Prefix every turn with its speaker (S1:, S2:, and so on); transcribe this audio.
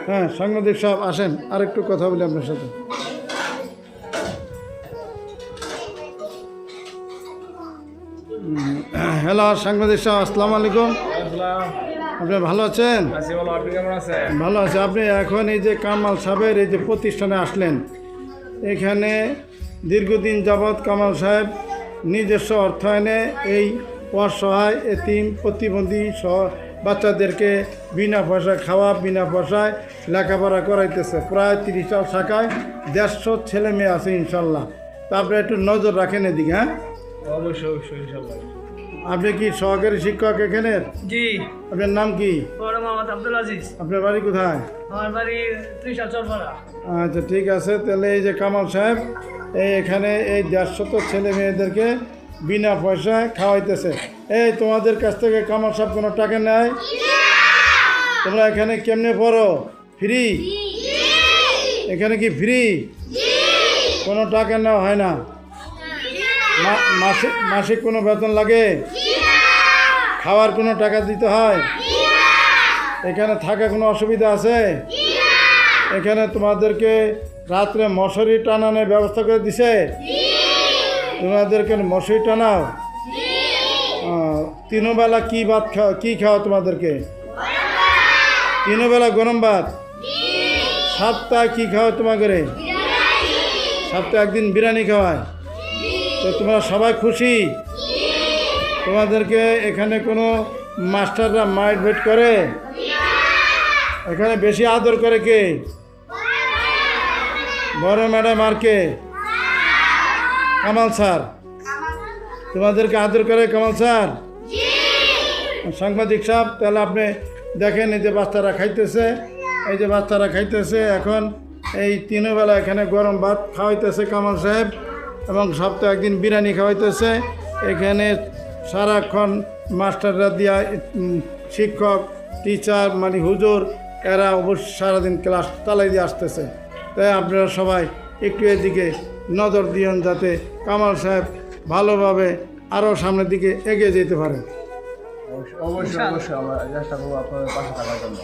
S1: হ্যাঁ, সাংবাদিক সাহেব আসেন, আরেকটু কথা বলি আপনার সাথে। হ্যালো সাংবাদিক সাহেব, আসসালামু আলাইকুম। আপনি ভালো আছেন? ভালো আছে। আপনি এখন এই যে কামাল সাহেবের এই যে প্রতিষ্ঠানে আসলেন, এখানে দীর্ঘদিন যাবৎ কামাল সাহেব নিজস্ব অর্থায়নে এই অসহায় এতিম প্রতিবন্ধী সহ বাচ্চাদেরকে বিনা পয়সায় খাওয়া, বিনা পয়সায় লেখাপড়া করাইতেছে। প্রায় 30 শাখায় 150 ছেলে মেয়ে আছে ইনশাল্লাহ। তা আপনি একটু নজর রাখেন এদিকে। হ্যাঁ,
S2: অবশ্যই ইনশাআল্লাহ।
S1: আপনি কি সহকারী শিক্ষক এখানের?
S2: জি।
S1: আপনার নাম কি?
S2: মোহাম্মদ আব্দুল আজিজ।
S1: আপনার বাড়ি কোথায়?
S2: আমার বাড়ি ত্রিশাল চরপাড়া।
S1: আচ্ছা, ঠিক আছে। তাহলে এই যে কামাল সাহেব এখানে এই 150 ছেলে মেয়েদেরকে বিনা পয়সায় খাওয়াইতেছে। এই তোমাদের কাছ থেকে কামাল সাহেব কোনো টাকা নেয়? তোমরা এখানে কেমনে পড়ো? ফ্রি? এখানে কি ফ্রি? কোনো টাকা নেওয়া হয় না? মাসিক কোনো বেতন লাগে? খাওয়ার কোনো টাকা দিতে হয়? এখানে থাকা কোনো অসুবিধা আছে? এখানে তোমাদেরকে রাত্রে মশারি টানানোর ব্যবস্থা করে দিছে? তোমাদেরকে মশারি টানাও? 3 বেলা কি ভাত খাও, কি খাও তোমাদেরকে? 3 বেলা গরম ভাত। সপ্তাহে কি খাও তোমাদের? সপ্তাহে একদিন বিরিয়ানি খাওয়ায়। তো তোমরা সবাই খুশি? তোমাদেরকে এখানে কোনো মাস্টাররা মাইট ভেট করে? এখানে বেশি আদর করে কে? বড় ম্যাডাম আর কে? কামাল স্যার। তোমাদেরকে আদর করে কামাল স্যার? সাংবাদিক সাহেব, তাহলে আপনি দেখেন এই যে বাচ্চারা খাইতেছে, এই যে বাচ্চারা খাইতেছে। এখন এই 3 বেলা এখানে গরম ভাত খাওয়াইতেছে কামাল সাহেব, এবং সপ্তাহে একদিন বিরিয়ানি খাওয়াইতেছে। এখানে সারাক্ষণ মাস্টাররা দিয়া, শিক্ষক, টিচার মানে হুজুর, এরা অবশ্য সারাদিন ক্লাস চালাই দিয়ে আসতেছে। তাই আপনারা সবাই একটু এদিকে নজর দিয়েন, যাতে কামাল সাহেব ভালোভাবে আরও সামনের দিকে এগিয়ে যেতে পারে।
S3: অবশ্যই আমরা চেষ্টা করবো আপনাদের পাশে থাকার জন্য।